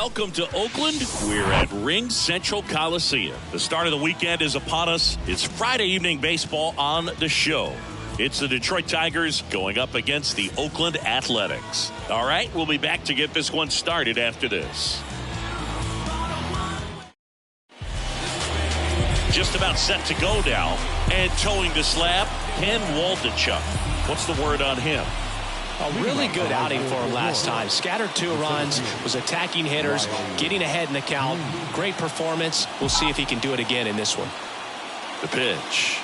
welcome to Oakland. We're at Ring Central Coliseum. The start of the weekend is upon us. It's Friday evening baseball on the show. It's the Detroit Tigers going up against the Oakland Athletics. All right, we'll be back to get this one started after this. Just about set to go now. And towing the slab, Ken Waldichuk. What's the word on him? A really good outing for him last time. Scattered 2 runs, was attacking hitters, getting ahead in the count. Great performance. We'll see if he can do it again in this one. The pitch.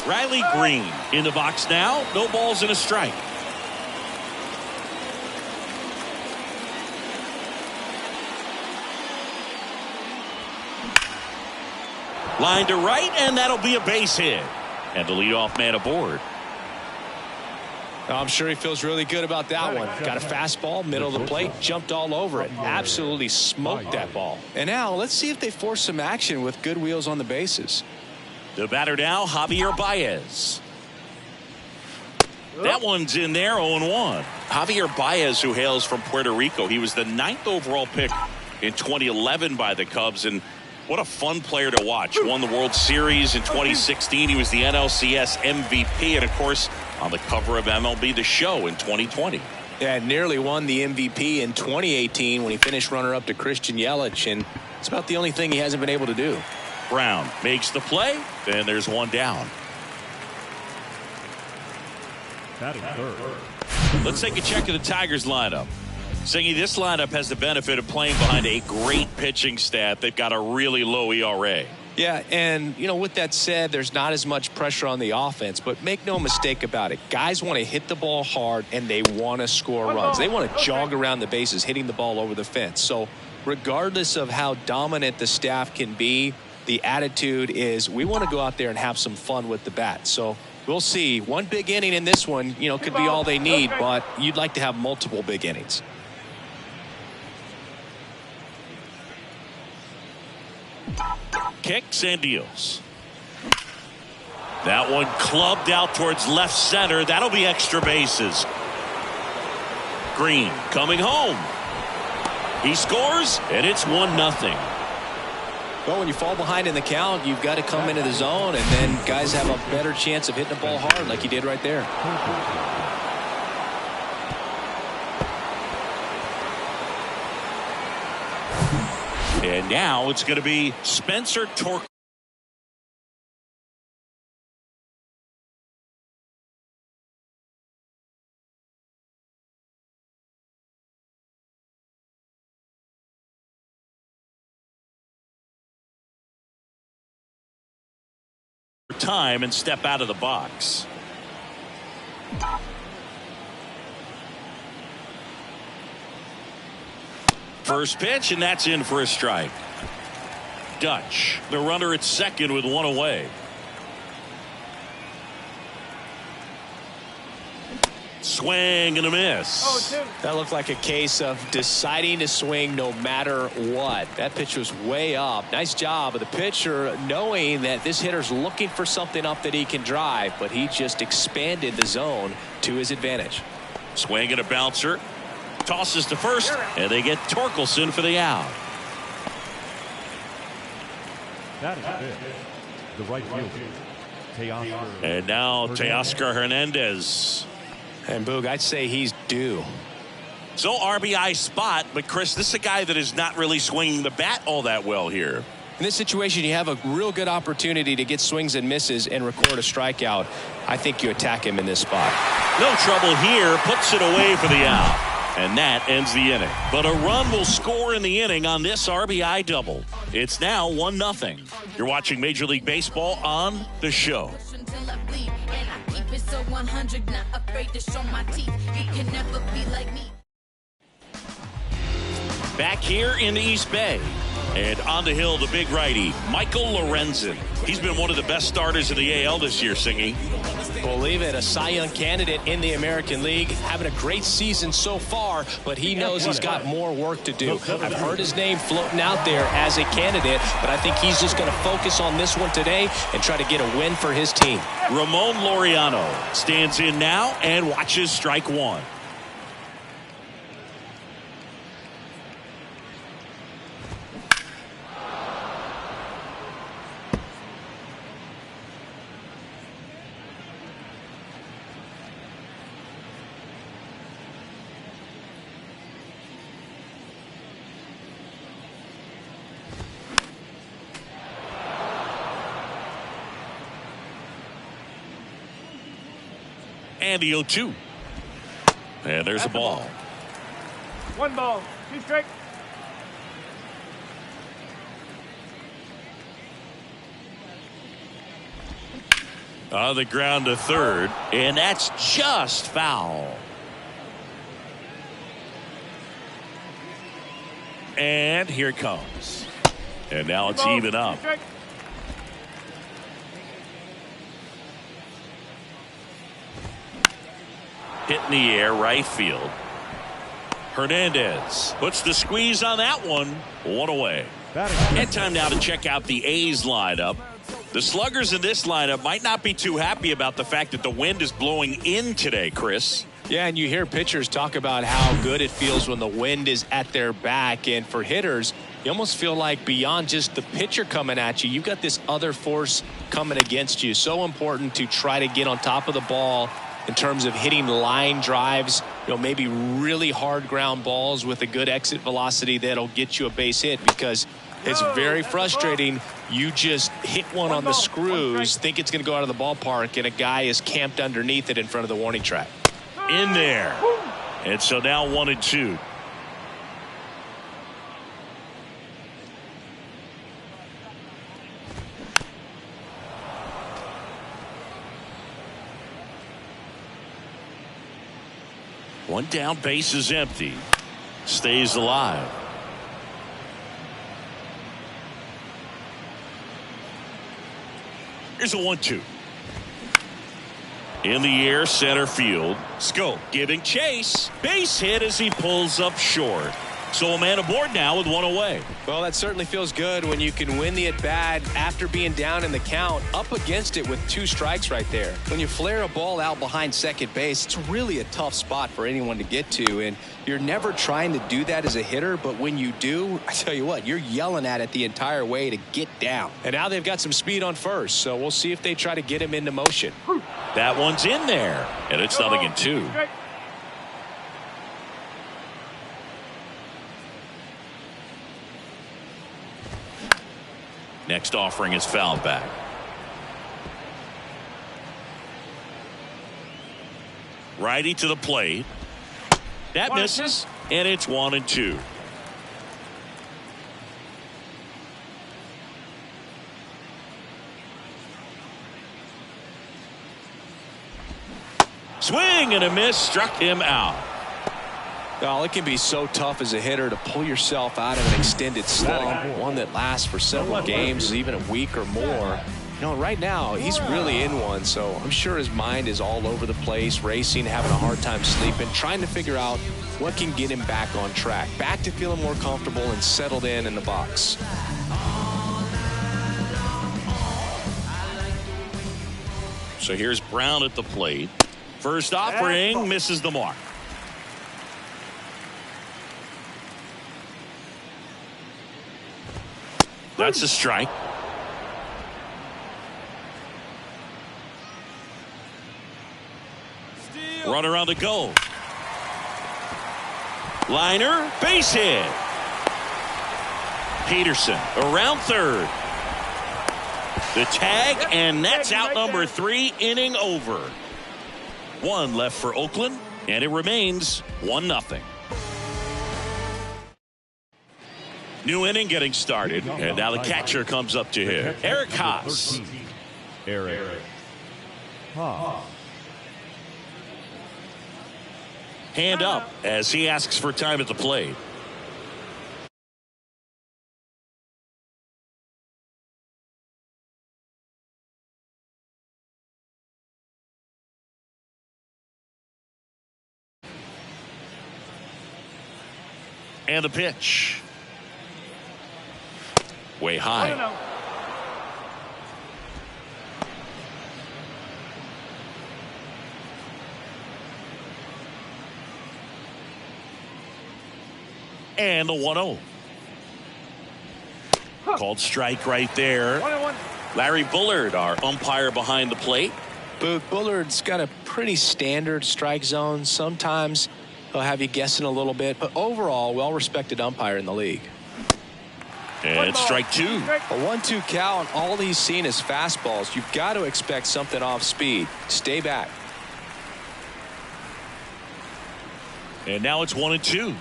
Riley Green in the box now. No balls and a strike. Line to right, and that'll be a base hit. And the leadoff man aboard. I'm sure he feels really good about that one. Got a fastball, middle of the plate, jumped all over it. Absolutely smoked that ball. And now let's see if they force some action with good wheels on the bases. The batter now, Javier Baez. That one's in there, 0-1. Javier Baez, who hails from Puerto Rico. He was the 9th overall pick in 2011 by the Cubs, and what a fun player to watch. Won the World Series in 2016. He was the NLCS MVP, and of course on the cover of MLB The Show in 2020. Yeah, nearly won the MVP in 2018 when he finished runner-up to Christian Yelich, and it's about the only thing he hasn't been able to do. Brown makes the play, then there's one down. Let's take a check of the Tigers lineup. Singy, this lineup has the benefit of playing behind a great pitching staff. They've got a really low ERA. Yeah, and, you know, with that said, there's not as much pressure on the offense, but make no mistake about it. Guys want to hit the ball hard, and they want to score runs. They want to jog around the bases, hitting the ball over the fence. So regardless of how dominant the staff can be, the attitude is we want to go out there and have some fun with the bat. So we'll see. One big inning in this one, you know, could be all they need, but you'd like to have multiple big innings. Kicks and deals. That one clubbed out towards left center. That'll be extra bases. Green coming home. He scores, and it's 1-0. Well, when you fall behind in the count, you've got to come into the zone, and then guys have a better chance of hitting the ball hard like he did right there. And now it's going to be Spencer Torkelson. Time and step out of the box. First pitch, and that's in for a strike. Dutch, the runner at second with one away. Swing and a miss. That looked like a case of deciding to swing no matter what. That pitch was way up. Nice job of the pitcher knowing that this hitter's looking for something up that he can drive, but he just expanded the zone to his advantage. Swing and a bouncer. Tosses to first, and they get Torkelson for the out. That is it. The right fielder, Teoscar. And now Teoscar Hernandez. And Boog, I'd say he's due. So RBI spot, but Chris, this is a guy that is not really swinging the bat all that well here. In this situation, you have a real good opportunity to get swings and misses and record a strikeout. I think you attack him in this spot. No trouble here, puts it away for the out. And that ends the inning. But a run will score in the inning on this RBI double. It's now 1-0. You're watching Major League Baseball on the show. Back here in the East Bay. And on the hill, the big righty, Michael Lorenzen. He's been one of the best starters in the AL this year, Singy. Believe it, a Cy Young candidate in the American League, having a great season so far, but he knows he's got more work to do. I've heard his name floating out there as a candidate, but I think he's just going to focus on this one today and try to get a win for his team. Ramon Laureano stands in now and watches strike one. And the 0-2. And there's a ball. 1 ball, 2 strikes. On the ground to third, and that's just foul. And here it comes. And now it's even up. Hit in the air, right field. Hernandez puts the squeeze on that one. 1 away. And time now to check out the A's lineup. The sluggers in this lineup might not be too happy about the fact that the wind is blowing in today, Chris. Yeah, and you hear pitchers talk about how good it feels when the wind is at their back. And for hitters, you almost feel like beyond just the pitcher coming at you, you've got this other force coming against you. So important to try to get on top of the ball in terms of hitting line drives, maybe really hard ground balls with a good exit velocity that'll get you a base hit, because it's very frustrating. You just hit one on the screws, think it's going to go out of the ballpark, and a guy is camped underneath it in front of the warning track. In there. And so now 1-2. One down, base is empty. Stays alive. Here's a 1-2. In the air, center field. Schoop giving chase. Base hit as he pulls up short. So a man aboard now with 1 away. Well, that certainly feels good when you can win the at-bat after being down in the count, up against it with 2 strikes right there. When you flare a ball out behind second base, it's really a tough spot for anyone to get to, and you're never trying to do that as a hitter, but when you do, I tell you what, you're yelling at it the entire way to get down. And now they've got some speed on first, so we'll see if they try to get him into motion. That one's in there, and it's 0-2. Next offering is fouled back. Righty to the plate. That misses, and it's 1-2. Swing and a miss, struck him out. Well, it can be so tough as a hitter to pull yourself out of an extended slump, one that lasts for several games, even a week or more. Right now, he's really in one, so I'm sure his mind is all over the place, racing, having a hard time sleeping, trying to figure out what can get him back on track, back to feeling more comfortable and settled in the box. So here's Brown at the plate. First offering misses the mark. That's a strike. Runner on the go. Liner, base hit. Peterson around third. The tag, and that's out number 3, inning over. 1 left for Oakland, and it remains 1-0. New inning getting started, and now the catcher comes up to hit. Eric Haas. Eric Haas. Hand up as he asks for time at the plate. And the pitch. Way high. And the 1-0. Called strike right there. 1-1. Larry Bullard, our umpire behind the plate. Bullard's got a pretty standard strike zone. Sometimes he'll have you guessing a little bit, but overall, well-respected umpire in the league. And it's strike 2. A 1-2 count, all he's seen is fastballs. You've got to expect something off speed. Stay back. And now it's 1-2.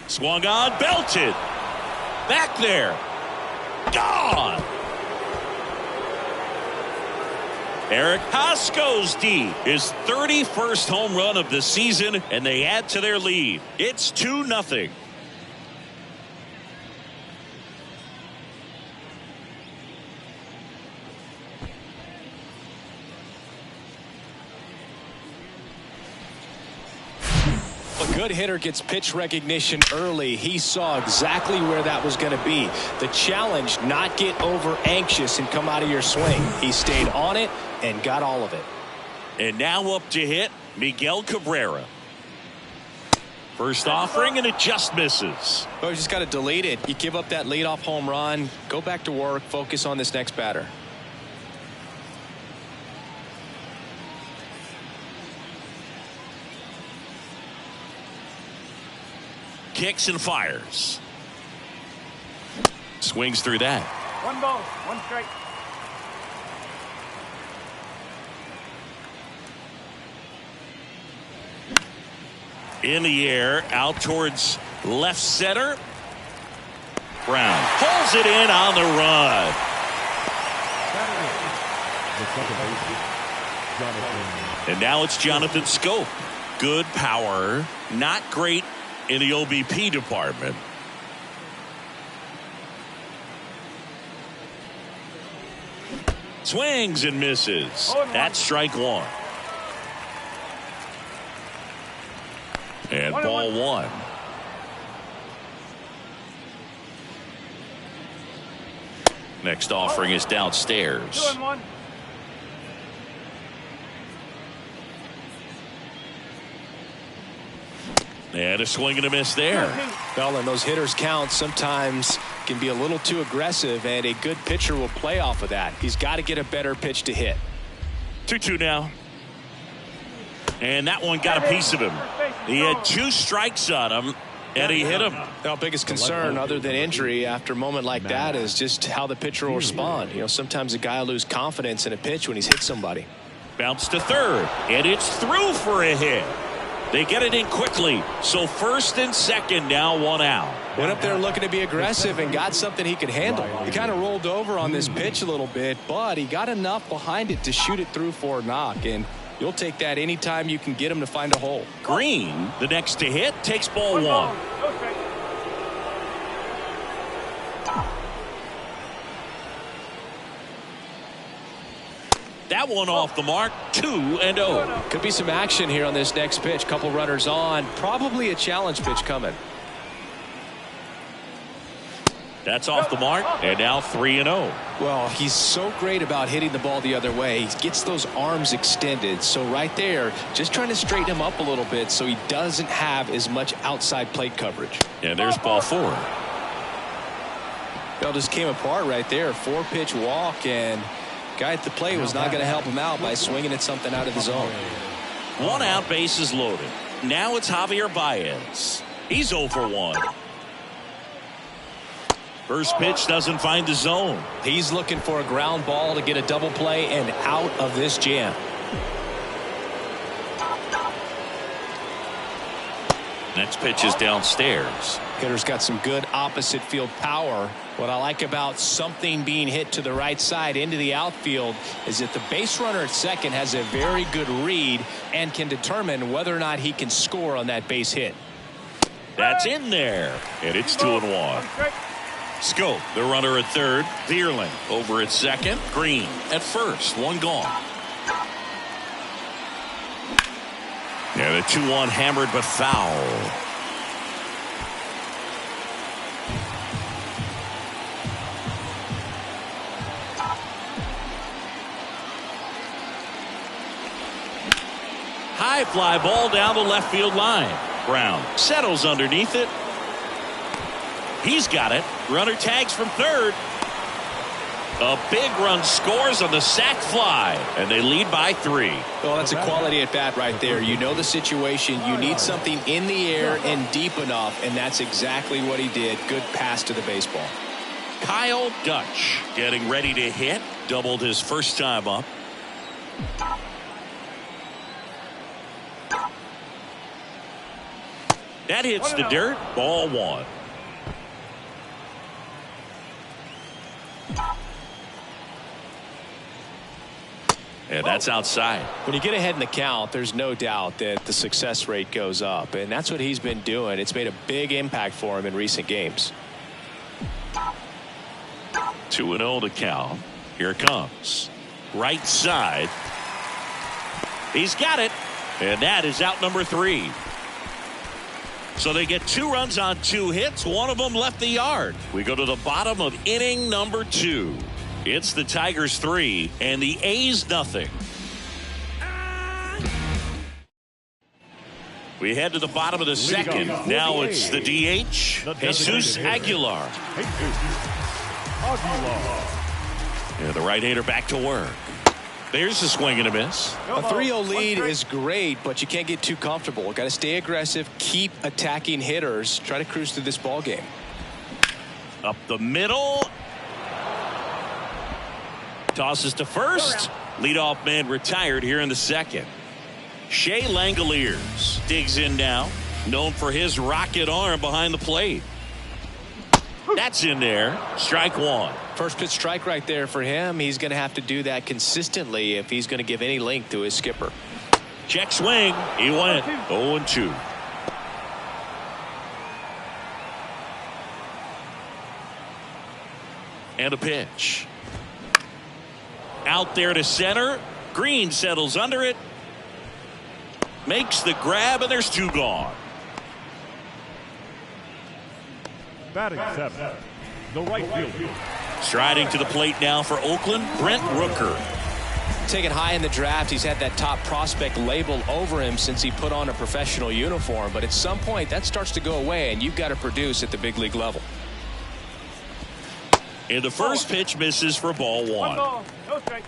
Swung on, belted. Back there. Gone. Eric Haas goes deep. His 31st home run of the season, and they add to their lead. It's 2-0. A good hitter gets pitch recognition early. He saw exactly where that was going to be. The challenge, not get over anxious and come out of your swing. He stayed on it and got all of it. And now up to hit Miguel Cabrera. First offering, and it just misses. Oh, you just got to delete it. You give up that leadoff home run, go back to work, focus on this next batter. Kicks and fires. Swings through that. 1 ball, 1 strike. In the air, out towards left center. Brown pulls it in on the run. The second baseman, Jonathan. And now it's Jonathan Schoop. Good power, not great in the OBP department. Swings and misses. That's strike one. And ball one. Next offering is downstairs. 2-1. And a swing and a miss there. Well, and those hitters count sometimes can be a little too aggressive, and a good pitcher will play off of that. He's got to get a better pitch to hit. 2-2 now. And that one got a piece of him. He had 2 strikes on him, and he hit him. Now, biggest concern other than injury after a moment like that is just how the pitcher will respond. You know, sometimes a guy will lose confidence in a pitch when he's hit somebody. Bounce to third, and it's through for a hit. They get it in quickly, so first and second now, 1 out. Went up there looking to be aggressive and got something he could handle. He kind of rolled over on this pitch a little bit, but he got enough behind it to shoot it through for a knock, and you'll take that anytime you can get him to find a hole. Green, the next to hit, takes ball 1. No strike. That one off the mark, 2-0. Could be some action here on this next pitch. Couple runners on. Probably a challenge pitch coming. That's off the mark, and now 3-0. Well, he's so great about hitting the ball the other way. He gets those arms extended. So right there, just trying to straighten him up a little bit so he doesn't have as much outside plate coverage. And there's ball 4. Well, just came apart right there. 4-pitch walk, and guy at the plate was not going to help him out by swinging at something out of the zone. 1 out, bases loaded. Now it's Javier Baez. He's 0 for 1. First pitch doesn't find the zone. He's looking for a ground ball to get a double play and out of this jam. Next pitch is downstairs. Hitter's got some good opposite field power. What I like about something being hit to the right side into the outfield is that the base runner at second has a very good read and can determine whether or not he can score on that base hit. That's in there, and it's 2-1. Schoop, the runner at third. Vierling over at second. Green at first. 1 gone. And a 2-1 hammered but foul. High fly ball down the left field line. Brown settles underneath it. He's got it. Runner tags from third. A big run scores on the sac fly, and they lead by 3. Well, that's a quality at bat right there. You know the situation. You need something in the air and deep enough, and that's exactly what he did. Good pass to the baseball. Kyle Dutch getting ready to hit. Doubled his first time up. That hits the dirt. Ball 1. And that's outside. When you get ahead in the count, there's no doubt that the success rate goes up, and that's what he's been doing. It's made a big impact for him in recent games. 2-0 to count. Here it comes. Right side. He's got it. And that is out number 3. So they get 2 runs on 2 hits. One of them left the yard. We go to the bottom of inning number 2. It's the Tigers 3 and the A's nothing. We head to the bottom of the second. Now it's the DH, Jesus Aguilar. And the right-hander back to work. There's a swing and a miss. A 3-0 lead is great, but you can't get too comfortable. Got to stay aggressive, keep attacking hitters, try to cruise through this ball game. Up the middle. Tosses to first. Leadoff man retired here in the second. Shea Langoliers digs in now, known for his rocket arm behind the plate. That's in there. Strike 1. First pitch strike right there for him. He's going to have to do that consistently if he's going to give any length to his skipper. Check swing. He went 0-2. And a pitch. Out there to center. Green settles under it. Makes the grab, and there's 2 gone. Batting 7, the right fielder. Striding to the plate now for Oakland, Brent Rooker. Taken high in the draft, he's had that top prospect label over him since he put on a professional uniform. But at some point, that starts to go away, and you've got to produce at the big league level. And the first pitch misses for ball 1. 1 ball, no strike.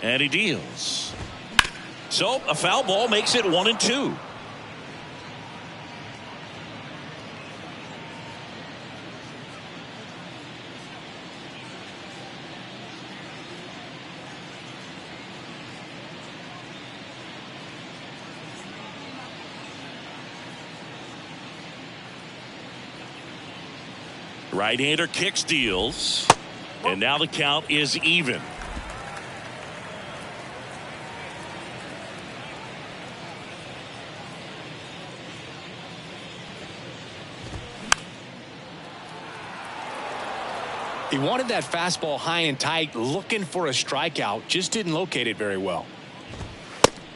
And he deals. So a foul ball makes it 1-2. Right-hander kicks, deals. And now the count is even. He wanted that fastball high and tight, looking for a strikeout, just didn't locate it very well.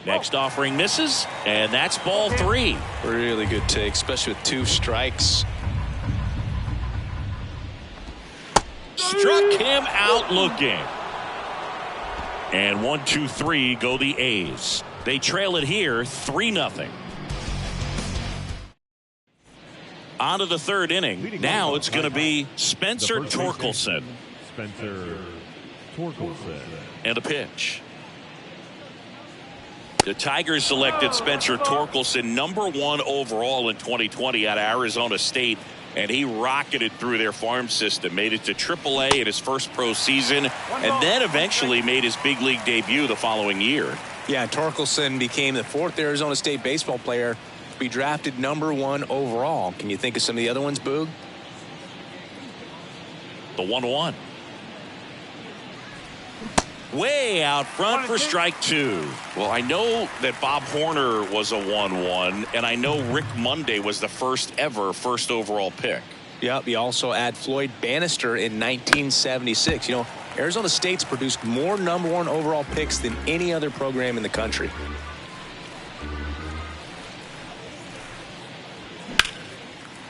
Next offering misses, and that's ball 3. Really good take, especially with 2 strikes. Struck him out looking. And 1-2-3 go the A's. They trail it here 3-0. On to the 3rd inning. Now it's going to be Spencer Torkelson. Spencer Torkelson. And a pitch. The Tigers selected Spencer Torkelson #1 overall in 2020 out of Arizona State, and he rocketed through their farm system, made it to AAA in his first pro season, and then eventually made his big league debut the following year. Yeah, Torkelson became the 4th Arizona State baseball player to be drafted #1 overall. Can you think of some of the other ones, Boog? The 1-1. Way out front for strike 2. Well, I know that Bob Horner was a 1-1, and I know Rick Monday was the first overall pick. Yep, you also add Floyd Bannister in 1976. You know, Arizona State's produced more #1 overall picks than any other program in the country.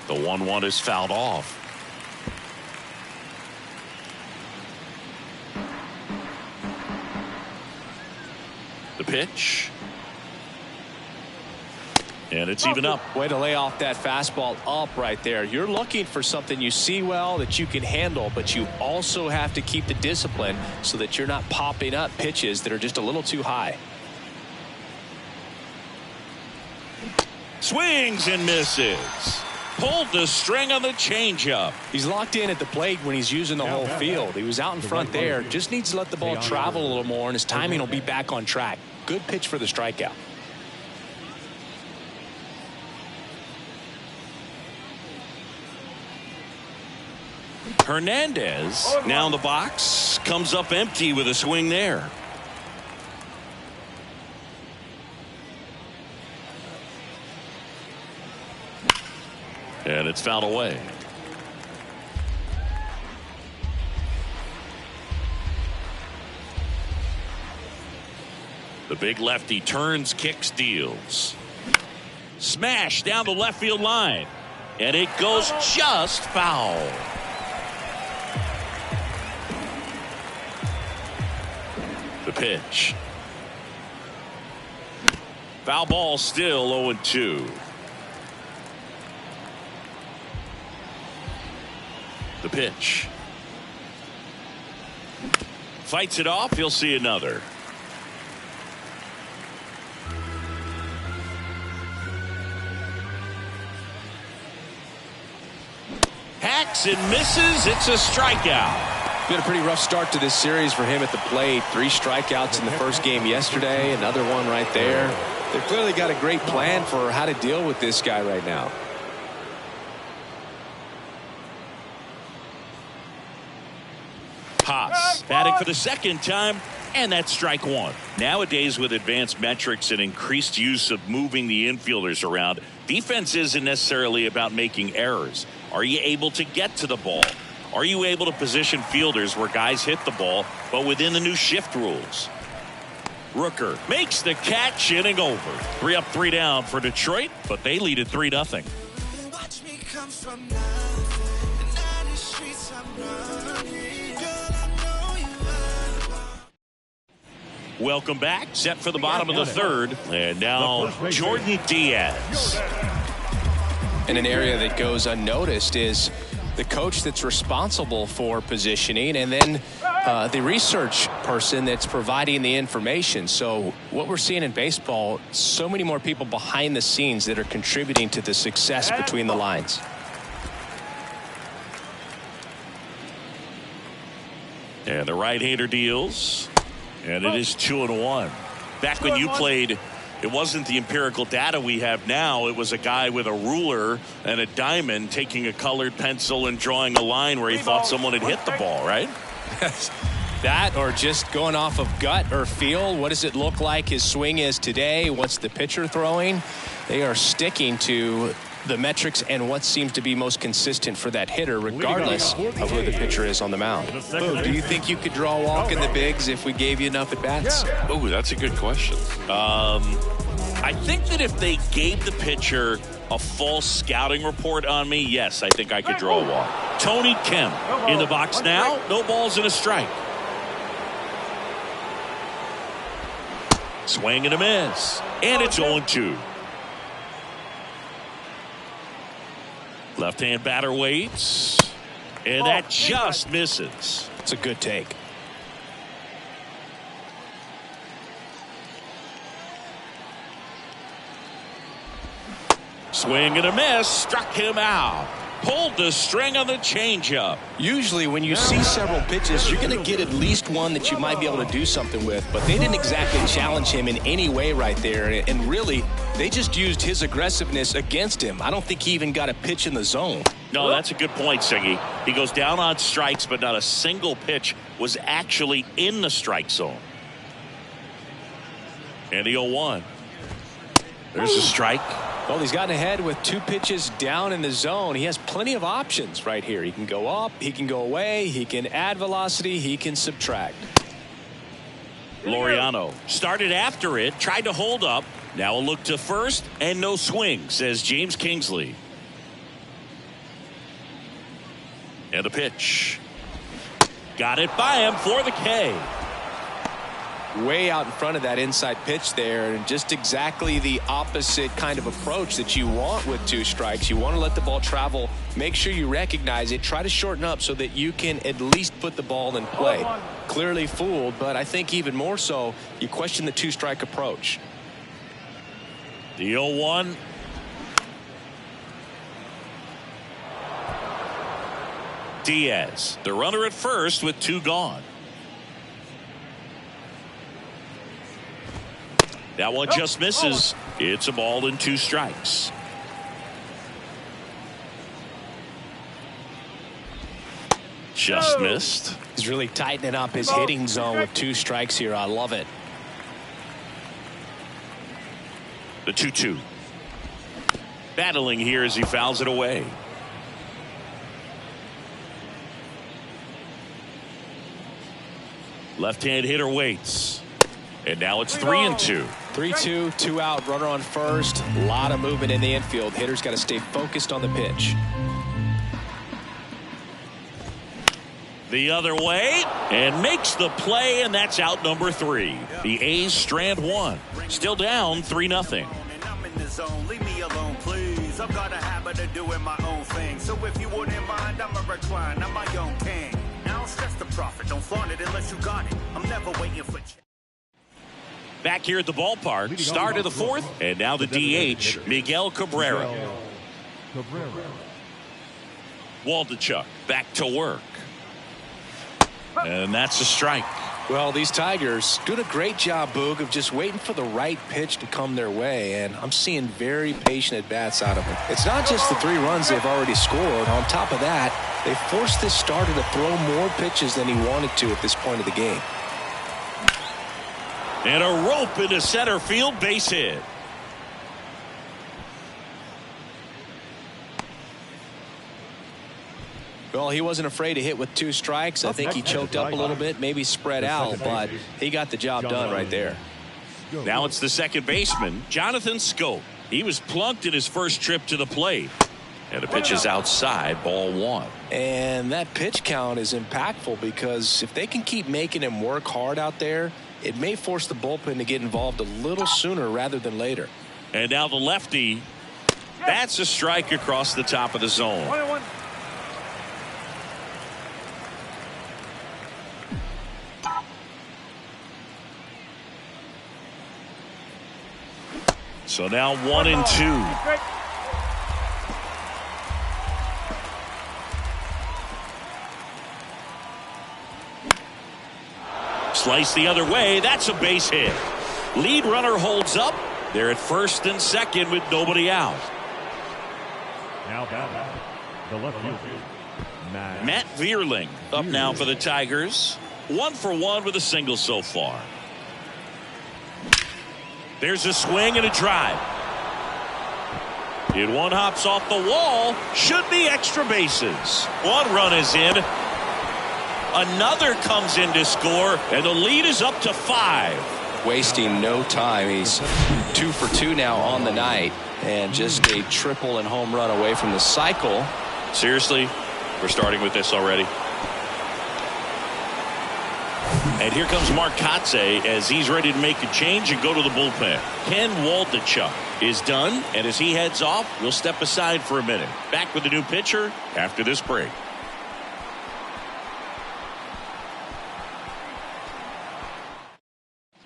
The 1-1 is fouled off. The pitch. And it's even up. Way to lay off that fastball up right there. You're looking for something you see well that you can handle, but you also have to keep the discipline so that you're not popping up pitches that are just a little too high. Swings and misses. Pulled the string on the changeup. He's locked in at the plate when he's using the whole field. He was out in front there. Just needs to let the ball travel a little more, and his timing will be back on track. Good pitch for the strikeout. Hernandez now in the box, comes up empty with a swing there. And it's fouled away. The big lefty turns, kicks, deals. Smash down the left field line. And it goes just foul. The pitch. Foul ball, still 0-2. The pitch. Fights it off. He'll see another. Hacks and misses. It's a strikeout. Been a pretty rough start to this series for him at the plate. 3 strikeouts in the first game yesterday. Another one right there. They've clearly got a great plan for how to deal with this guy right now. Haas batting for the second time, and that's strike one. Nowadays, with advanced metrics and increased use of moving the infielders around, defense isn't necessarily about making errors. Are you able to get to the ball? Are you able to position fielders where guys hit the ball, but within the new shift rules? Rooker makes the catch, inning over. 3 up, 3 down for Detroit, but they lead at 3-0. Welcome back. Set for the bottom of the third. And now Jordan Diaz. And an area that goes unnoticed is the coach that's responsible for positioning, and then the research person that's providing the information. So what we're seeing in baseball, so many more people behind the scenes that are contributing to the success between the lines. And the right-hander deals. And it is 2-1. Back when you played, it wasn't the empirical data we have now. It was a guy with a ruler and a diamond taking a colored pencil and drawing a line where he thought someone had hit the ball, right? That, or just going off of gut or feel. What does it look like his swing is today? What's the pitcher throwing? They are sticking to the metrics and what seems to be most consistent for that hitter, regardless of who the pitcher is on the mound. Boo, do you think you could draw a walk in the bigs if we gave you enough at bats? Oh, that's a good question. I think that if they gave the pitcher a false scouting report on me, yes, I think I could draw a walk. Tony Kemp in the box now. No balls and a strike. Swing and a miss. And it's 0-2. Left-hand batter waits. And that just misses. It's a good take. Swing and a miss. Struck him out. Pulled the string on the changeup. Usually when you see several pitches, you're going to get at least one that you might be able to do something with. But they didn't exactly challenge him in any way right there. And really, they just used his aggressiveness against him. I don't think he even got a pitch in the zone. No, that's a good point, Singy. He goes down on strikes, but not a single pitch was actually in the strike zone. And the 0-1. There's a strike. Well, he's gotten ahead with 2 pitches down in the zone. He has plenty of options right here. He can go up, he can go away, he can add velocity, he can subtract. Laureano started after it, tried to hold up. Now a look to first, and no swing, says James Kingsley. And the pitch. Got it by him for the K. way out in front of that inside pitch there, and just exactly the opposite kind of approach that you want with 2 strikes. You want to let the ball travel, make sure you recognize it, try to shorten up so that you can at least put the ball in play. Clearly fooled, but I think even more so, you question the 2-strike approach. The 0-1. Diaz, the runner at first with 2 gone. That one just misses. It's a ball and 2 strikes. Just missed. He's really tightening up his hitting zone with 2 strikes here. I love it. The 2-2. Battling here as he fouls it away. Left-hand hitter waits. And now it's 3-2. 3-2, 2 out, runner on first. A lot of movement in the infield. Hitter's got to stay focused on the pitch. The other way and makes the play, and that's out number 3. The A's strand 1. Still down 3-0. Leave me alone, please. I've got a habit of doing my own thing. So if you wouldn't mind, I'm a recline. I'm my own king. Now don't stress the profit. Don't flaunt it unless you got it. I'm never waiting for. Back here at the ballpark, start of the 4th, and now the DH, Miguel Cabrera. Waldichuk back to work. And that's a strike. Well, these Tigers doing a great job, Boog, of just waiting for the right pitch to come their way, and I'm seeing very patient at-bats out of them. It's not just the 3 runs they've already scored. On top of that, they forced this starter to throw more pitches than he wanted to at this point of the game. And a rope into center field, base hit. Well, he wasn't afraid to hit with 2 strikes. I think he choked up a little bit, maybe spread out, but he got the job done right there. Now it's the second baseman, Jonathan Schoop. He was plunked in his first trip to the plate. And the pitch is outside, ball 1. And that pitch count is impactful because if they can keep making him work hard out there, it may force the bullpen to get involved a little sooner rather than later. And now the lefty. That's a strike across the top of the zone. 1-1. So now 1-2. Slice the other way. That's a base hit. Lead runner holds up. They're at first and second with nobody out. Now batting, the left fielder, Matt Vierling up now for the Tigers. 1 for 1 with a single so far. There's a swing and a drive. And one hops off the wall. Should be extra bases. 1 run is in. Another comes in to score, and the lead is up to 5. Wasting no time. He's 2 for 2 now on the night, and just a triple and home run away from the cycle. Seriously, we're starting with this already. And here comes Mark Kotsay as he's ready to make a change and go to the bullpen. Ken Waldichuk is done, and as he heads off, we'll step aside for a minute. Back with the new pitcher after this break.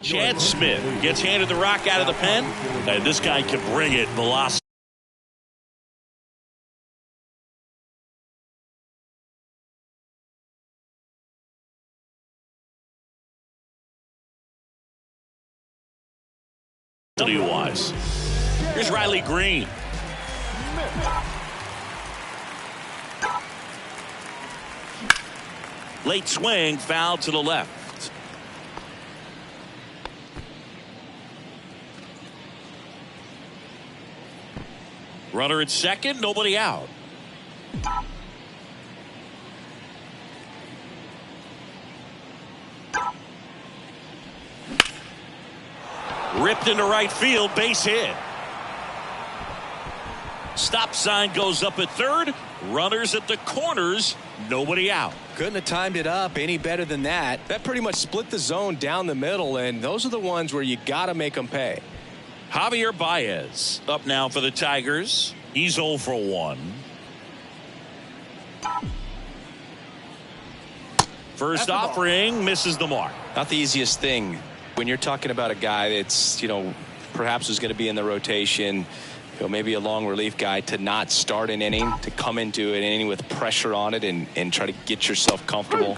Chad Smith gets handed the rock out of the pen, and this guy can bring it velocity. Wise. Here's Riley Green. Late swing, foul to the left. Runner at second, nobody out. Ripped into right field, base hit. Stop sign goes up at third. Runners at the corners, nobody out. Couldn't have timed it up any better than that. That pretty much split the zone down the middle, and those are the ones where you got to make them pay. Javier Baez up now for the Tigers. He's 0 for 1. First offering misses the mark. Not the easiest thing when you're talking about a guy that's, perhaps is going to be in the rotation, maybe a long relief guy, to not start an inning, to come into an inning with pressure on it and try to get yourself comfortable.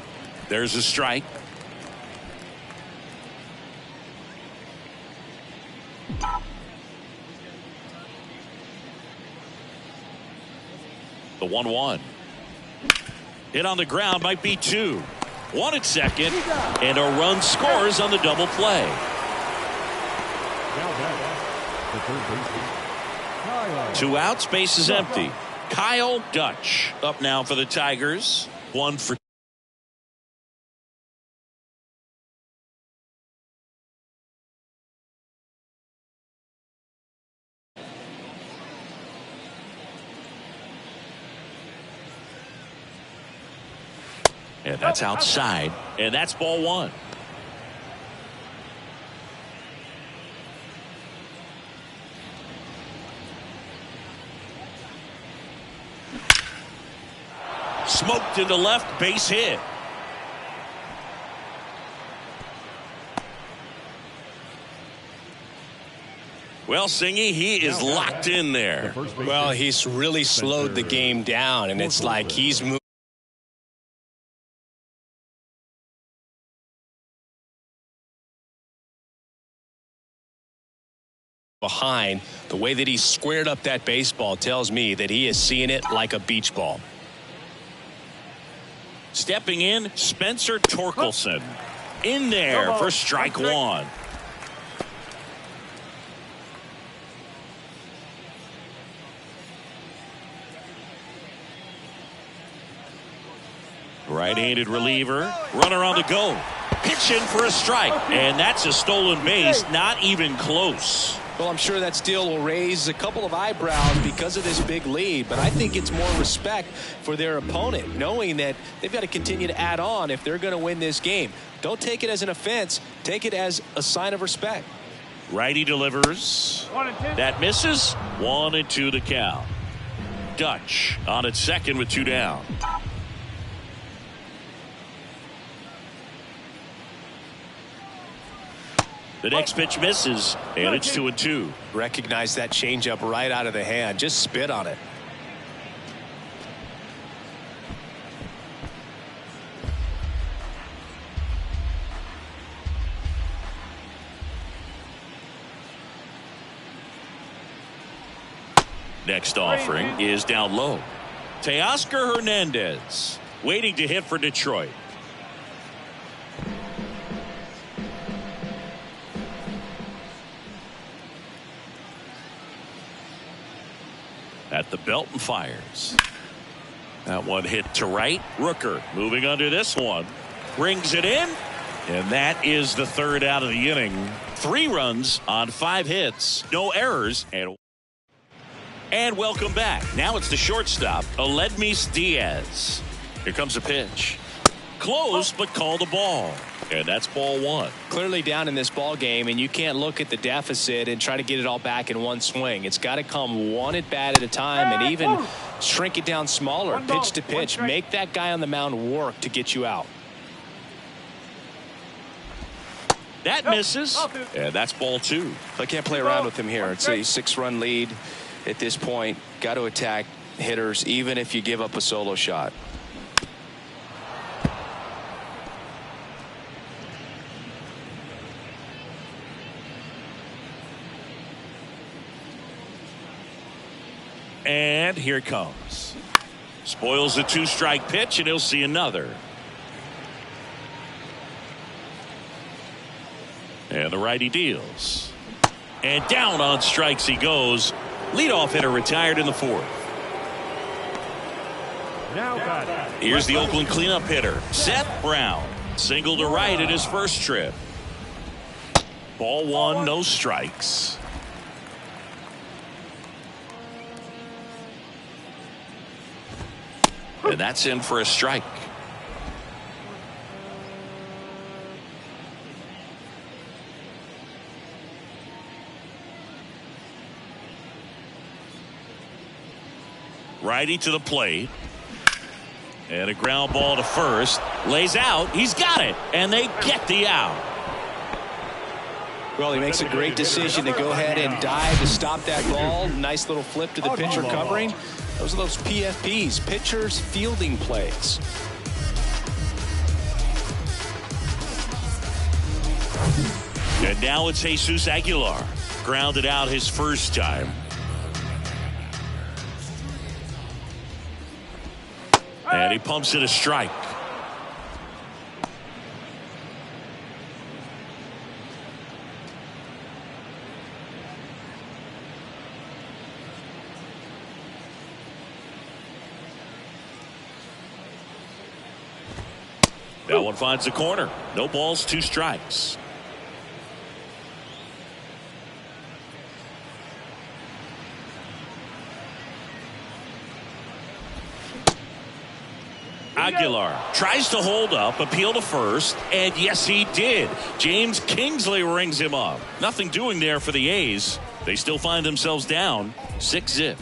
There's a strike. The 1-1. Hit on the ground, might be 2. 1 at second, and a run scores on the double play. Now back, the third baseman, Kyle. 2 outs, base is empty. Kyle Dutch up now for the Tigers. 1 for and that's outside, and that's ball 1. Smoked into left, base hit. Well, Singy, he is locked in there. Well, he's really slowed the game down, and it's like he's moving behind. The way that he squared up that baseball tells me that he is seeing it like a beach ball. Stepping in, Spencer Torkelson. In there for strike 1. Right-handed reliever. Runner on the go. Pitching for a strike. And that's a stolen base. Not even close. Well, I'm sure that steal will raise a couple of eyebrows because of this big lead, but I think it's more respect for their opponent, knowing that they've got to continue to add on if they're going to win this game. Don't take it as an offense. Take it as a sign of respect. Righty delivers. 1-2. That misses. 1-2 the count. Dutch on at second with 2 down. The next pitch misses, and it's 2-2. Recognize that changeup right out of the hand. Just spit on it. Next offering is down low. Teoscar Hernandez waiting to hit for Detroit. At the belt and fires. That one hit to right. Rooker moving under this one. Brings it in. And that is the third out of the inning. 3 runs on 5 hits. No errors. And welcome back. Now it's the shortstop, Aledmys Diaz. Here comes a pitch. Close, but called a ball. And that's ball 1. Clearly down in this ball game, and you can't look at the deficit and try to get it all back in one swing. It's got to come one at bat at a time, and even shrink it down smaller, pitch to pitch. Make that guy on the mound work to get you out. That misses, and that's ball 2. I can't play around with him here. It's a 6-run lead at this point. Got to attack hitters, even if you give up a solo shot. And here it comes. Spoils the 2-strike pitch, and he'll see another. And the righty deals. And down on strikes he goes. Leadoff hitter retired in the 4th. Now back. Here's the Oakland cleanup hitter, Seth Brown. Single to right at his first trip. Ball 1, no strikes. And that's in for a strike. Righty to the plate. And a ground ball to first. Lays out. He's got it. And they get the out. Well, he makes a great decision to go ahead and dive to stop that ball. Nice little flip to the pitcher covering. Those are those PFPs, pitchers fielding plays. And now it's Jesus Aguilar. Grounded out his first time. And he pumps it a strike. That one finds the corner. No balls, 2 strikes. Aguilar tries to hold up, appeal to first, and yes, he did. James Kingsley rings him up. Nothing doing there for the A's. They still find themselves down 6-0.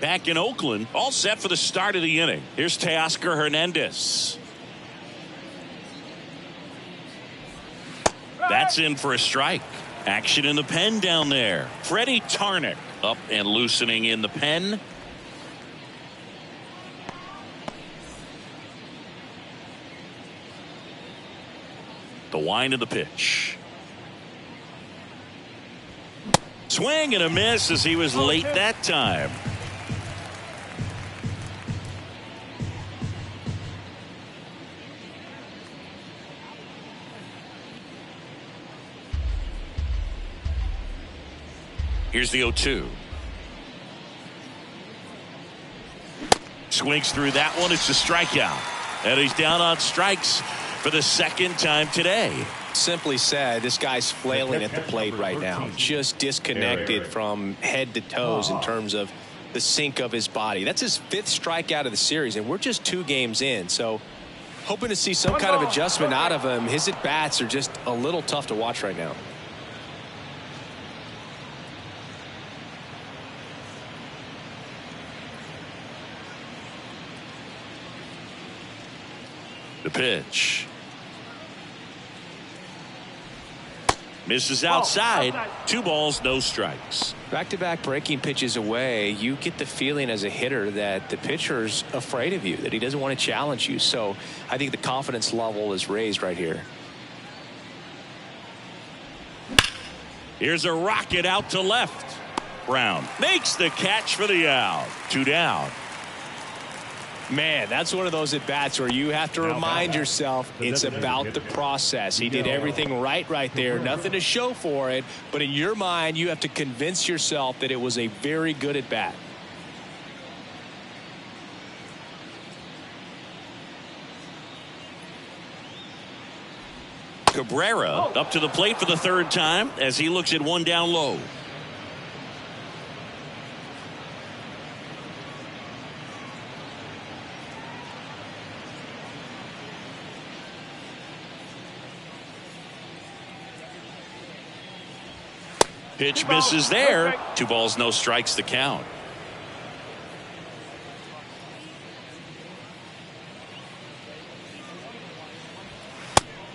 Back in Oakland, all set for the start of the inning. Here's Teoscar Hernandez. That's in for a strike. Action in the pen down there. Freddie Tarnick up and loosening in the pen. The wind of the pitch. Swing and a miss as he was late that time. Here's the 0-2. Swings through that one. It's a strikeout. And he's down on strikes for the second time today. Simply said, this guy's flailing at the plate right now. Just disconnected from head to toes in terms of the sink of his body. That's his 5th strikeout of the series, and we're just 2 games in. So hoping to see some kind of adjustment out of him. His at-bats are just a little tough to watch right now. The pitch. Misses outside. 2 balls, no strikes. Back-to-back breaking pitches away, you get the feeling as a hitter that the pitcher's afraid of you, that he doesn't want to challenge you. So I think the confidence level is raised right here. Here's a rocket out to left. Brown makes the catch for the out. 2 down. Man, that's one of those at-bats where you have to remind yourself it's about the process. He did everything right there. Nothing to show for it. But in your mind, you have to convince yourself that it was a very good at-bat. Cabrera up to the plate for the 3rd time as he looks at 1 down low. Pitch misses there. 2 balls, no strikes to count.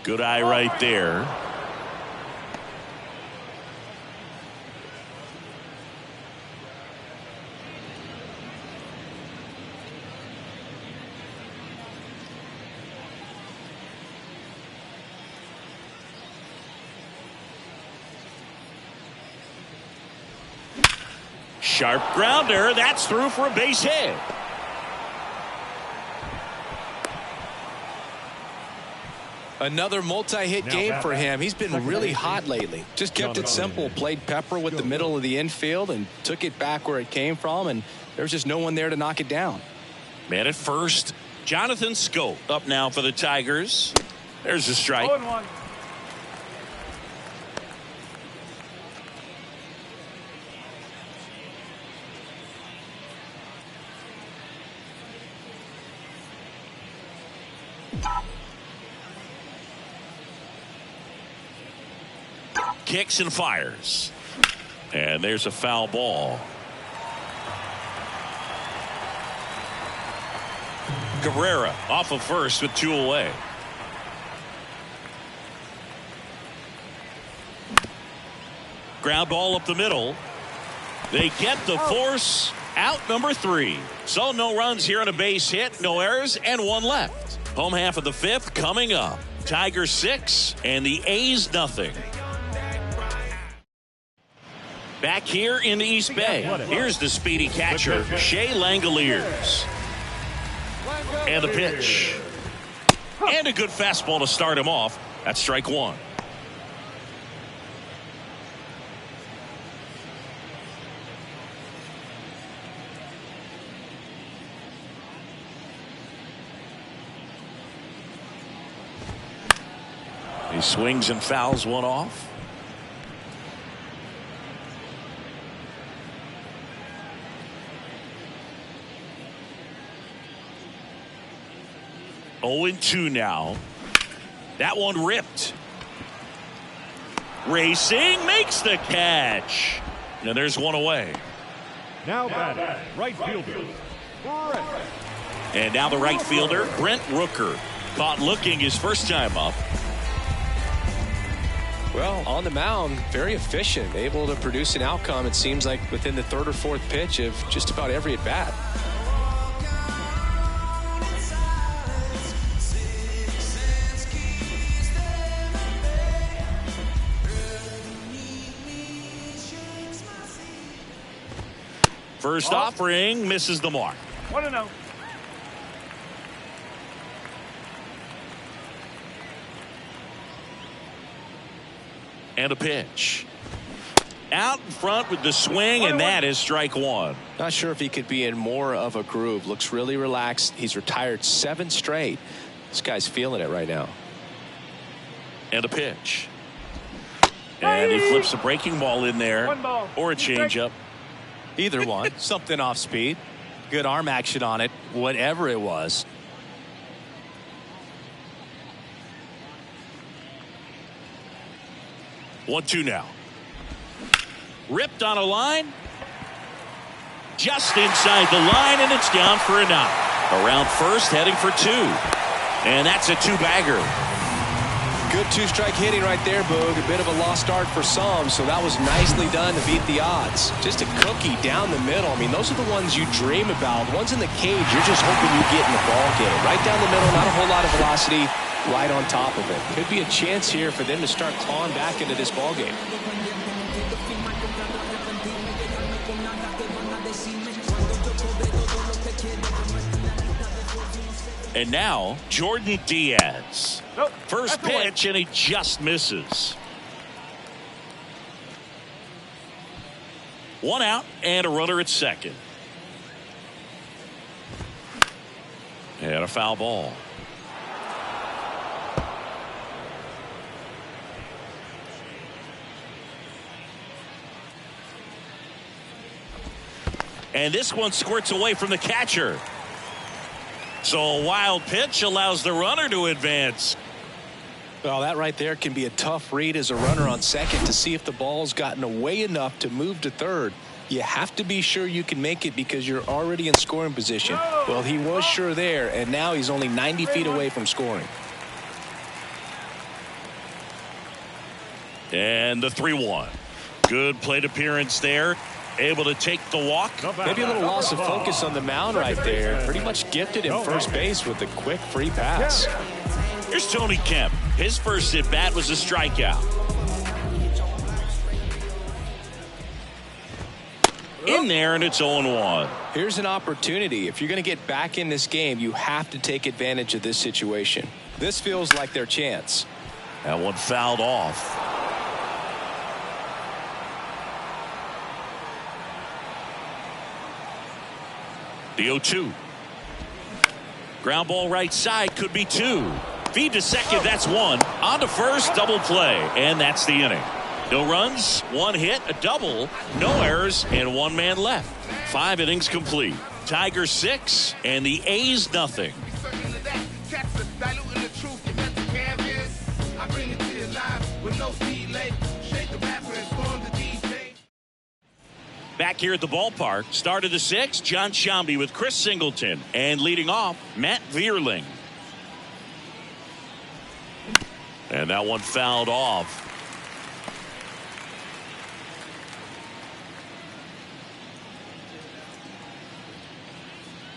Good eye right there. Sharp grounder. That's through for a base hit. Another multi-hit game for him. He's been really hot lately. Just kept it simple. Played pepper with the middle of the infield and took it back where it came from. And there's just no one there to knock it down. Man at first. Jonathan Schoop up now for the Tigers. There's a strike. 0-1. kicks and fires. And there's a foul ball. Cabrera off of first with 2 away. Ground ball up the middle. They get the force out, number 3. So no runs here on a base hit, no errors, and 1 left. Home half of the 5th coming up. Tigers 6 and the A's nothing. Back here in the East Bay, here's the speedy catcher, Shea Langoliers. And the pitch. And a good fastball to start him off. That's strike 1. He swings and fouls one off. Oh, 2 now. That one ripped. Racing makes the catch. And there's 1 away. Now batting, right fielder, Brent. And now the right fielder, Brent Rooker. Caught looking his first time up. Well, on the mound, very efficient, able to produce an outcome, it seems like, within the 3rd or 4th pitch of just about every at-bat. First offering misses the mark. 1-0. And a pitch. Out in front with the swing, and that is strike 1. Not sure if he could be in more of a groove. Looks really relaxed. He's retired 7 straight. This guy's feeling it right now. And a pitch. And he flips a breaking ball in there, or a changeup. Either one. Something off speed. Good arm action on it. Whatever it was. One, 2 now. Ripped on a line. Just inside the line, and it's down for a knock. Around first, heading for 2. And that's a 2-bagger. Good 2-strike hitting right there, Boog. A bit of a lost start for some, so that was nicely done to beat the odds. Just a cookie down the middle. I mean, those are the ones you dream about. Ones in the cage, you're just hoping you get in the ball game. Right down the middle, not a whole lot of velocity. Right on top of it. Could be a chance here for them to start clawing back into this ball game. And now Jordan Diaz. First pitch, and he just misses. 1 out and a runner at second. And a foul ball. And this one squirts away from the catcher. So a wild pitch allows the runner to advance. Well, that right there can be a tough read as a runner on second to see if the ball's gotten away enough to move to third. You have to be sure you can make it because you're already in scoring position. Well, he was sure there, and now he's only 90 feet away from scoring. And the 3-1. Good plate appearance there. Able to take the walk. Maybe a little loss of focus on the mound right there. Pretty much gifted in first base with a quick free pass. Here's Tony Kemp. His first at bat was a strikeout. In there, and it's 0-1. Here's an opportunity. If you're going to get back in this game, you have to take advantage of this situation. This feels like their chance. That one fouled off. The 0-2. Ground ball right side, could be 2. Feed to second, that's 1. On to first, double play, and that's the inning. No runs, 1 hit, a double, no errors, and 1 man left. 5 innings complete. Tigers 6 and the A's nothing. I bring it to your life with no speed, late. Shake the Back here at the ballpark, start of the sixth, John Sciambi with Chris Singleton. And leading off, Matt Vierling. And that one fouled off.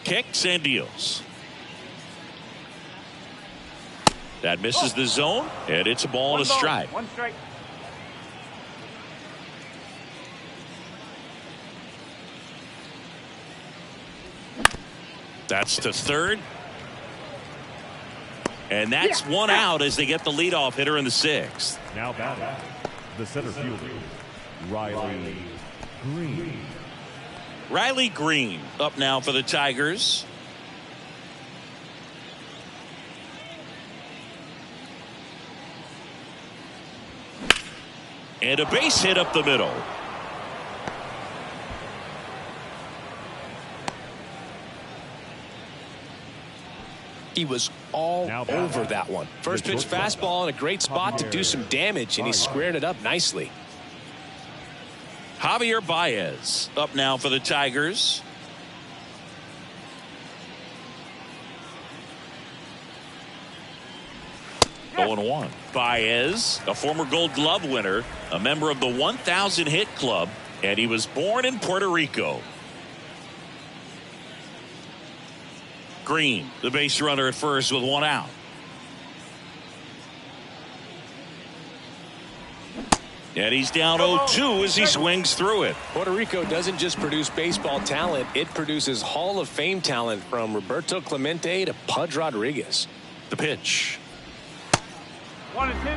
Kicks and deals. That misses the zone, and it's a ball and a strike. One strike. That's to third. And that's one out as they get the leadoff hitter in the sixth. Now batting, the center fielder, Riley Green. Riley Green up now for the Tigers. And a base hit up the middle. He was all Now over that one. First pitch fastball in a great spot to do some damage, and he squared it up nicely. Javier Baez up now for the Tigers. Yes. 0-1. Baez, a former Gold Glove winner, a member of the 1,000 hit club, and he was born in Puerto Rico. Green, the base runner at first with one out. And he's down 0-2 as he swings through it. Puerto Rico doesn't just produce baseball talent, it produces Hall of Fame talent from Roberto Clemente to Pudge Rodriguez. The pitch. 1-2.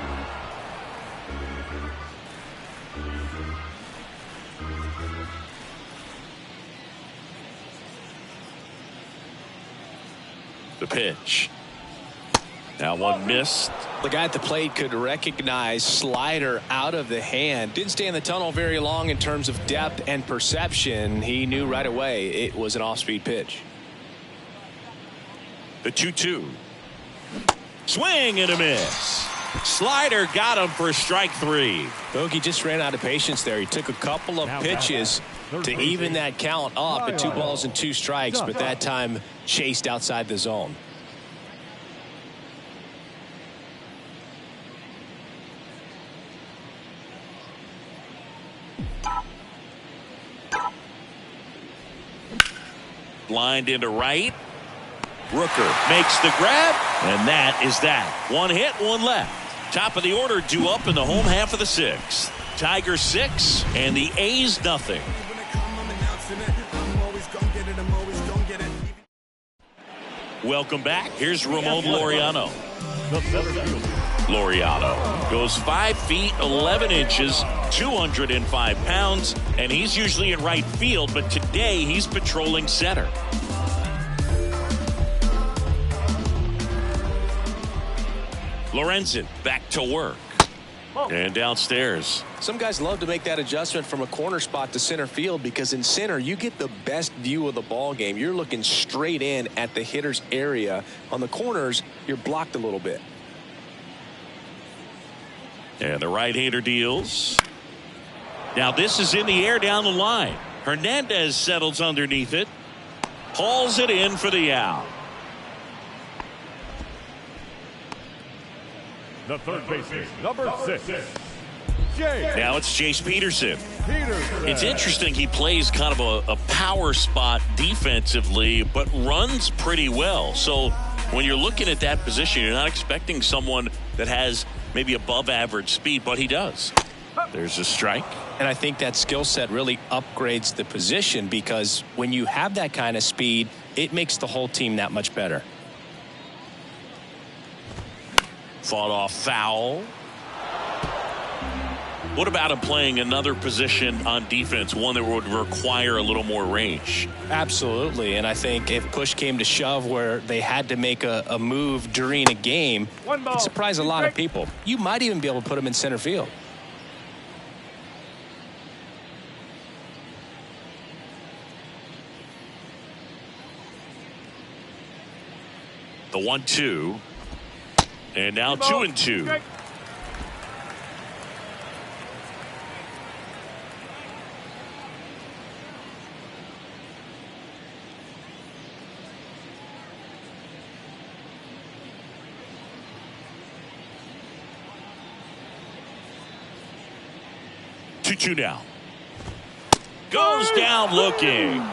The pitch. Now one missed. The guy at the plate could recognize slider out of the hand. Didn't stay in the tunnel very long in terms of depth and perception. He knew right away it was an off-speed pitch. The 2-2. Swing and a miss. Slider got him for strike three. Bogey just ran out of patience there. He took a couple of pitches to even that count up at 2 balls and 2 strikes, but that time chased outside the zone. Lined into right. Rooker makes the grab, and that is that. One hit, one left. Top of the order due up in the home half of the sixth. Tigers 6 and the A's nothing. Welcome back. Here's Ramon Laureano. The center fielder, Laureano goes 5 feet 11 inches, 205 pounds, and he's usually in right field, but today he's patrolling center. Lorenzen back to work. And downstairs. Some guys love to make that adjustment from a corner spot to center field because in center you get the best view of the ball game. You're looking straight in at the hitter's area. On the corners, you're blocked a little bit. And the right-hander deals. Now this is in the air down the line. Hernandez settles underneath it. Hauls it in for the out. the third baseman, number 6, Now it's Chase Peterson. Peterson. It's interesting. He plays kind of a power spot defensively, but runs pretty well. So when you're looking at that position, you're not expecting someone that has maybe above average speed, but he does. There's a strike. And I think that skill set really upgrades the position because when you have that kind of speed, it makes the whole team that much better. Fought off foul. What about him playing another position on defense, one that would require a little more range? Absolutely. And I think if push came to shove where they had to make a move during a game, it'd surprise a lot of people. You might even be able to put him in center field. The 1-2. And now 2-2. 2-2 now. Goes down looking.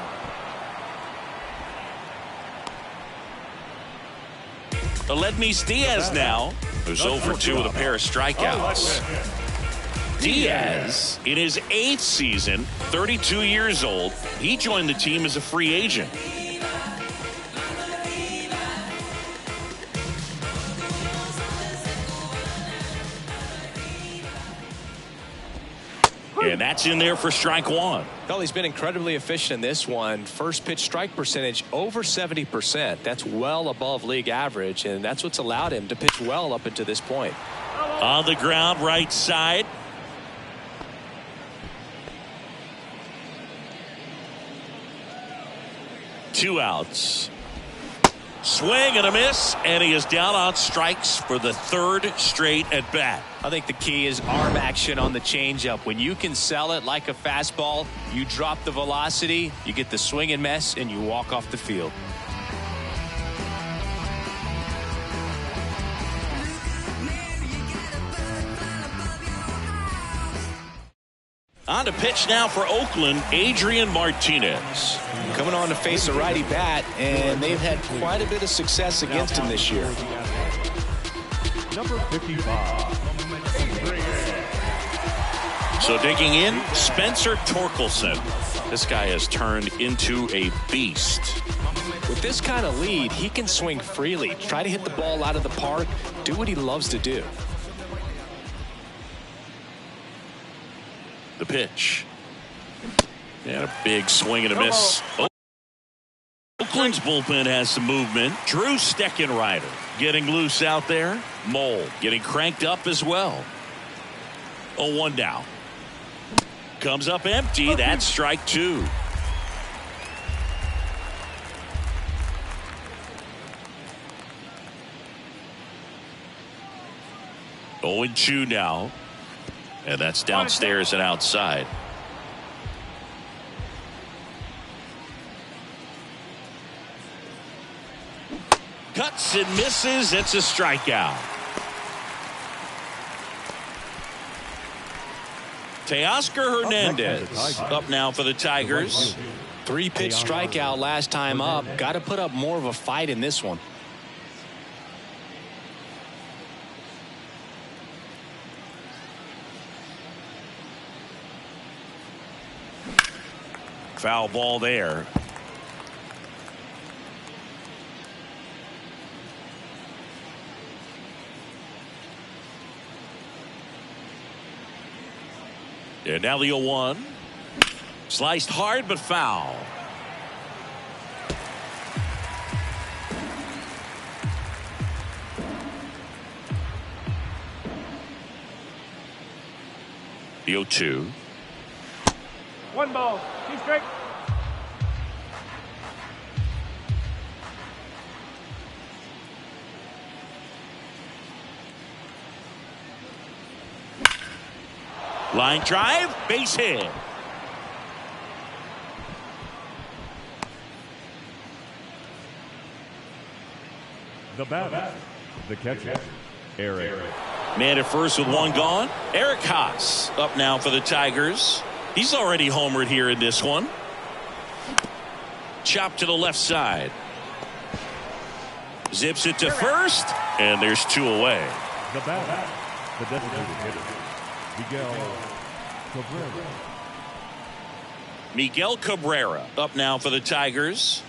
Aledmys Diaz now, who's 0 for 2 with a pair of strikeouts. Diaz, in his 8th season, 32 years old, he joined the team as a free agent. And that's in there for strike one. Well, he's been incredibly efficient in this one. First pitch strike percentage over 70%. That's well above league average, and that's what's allowed him to pitch well up until this point. On the ground, right side. Two outs. Swing and a miss, and he is down on strikes for the 3rd straight at bat. I think the key is arm action on the changeup. When you can sell it like a fastball, you drop the velocity, you get the swing and miss, and you walk off the field. On to pitch now for Oakland, Adrian Martinez. Coming on to face a righty bat, and they've had quite a bit of success against him this year. Number 55. So digging in, Spencer Torkelson. This guy has turned into a beast. With this kind of lead, he can swing freely, try to hit the ball out of the park, do what he loves to do. The pitch. And a big swing and a miss. Oakland's bullpen has some movement. Drew Steckenrider getting loose out there. Mole getting cranked up as well. 0-1 down. Comes up empty. That's strike 2. Oh, 2 now. And that's downstairs and outside. Cuts and misses. It's a strikeout. Teoscar Hernandez up now for the Tigers. 3-pitch strikeout last time up. Got to put up more of a fight in this one. Foul ball there. And now the 0-1. Sliced hard but foul. The 0-2. 1 ball. 2 strike. Line drive, base hit. The batter, the catcher, Eric. Man at first with 1 gone. Eric Haas up now for the Tigers. He's already homered here in this one. Chop to the left side. Zips it to first, and there's 2 away. The batter, the designated hitter, Miguel Cabrera. Miguel Cabrera up now for the Tigers.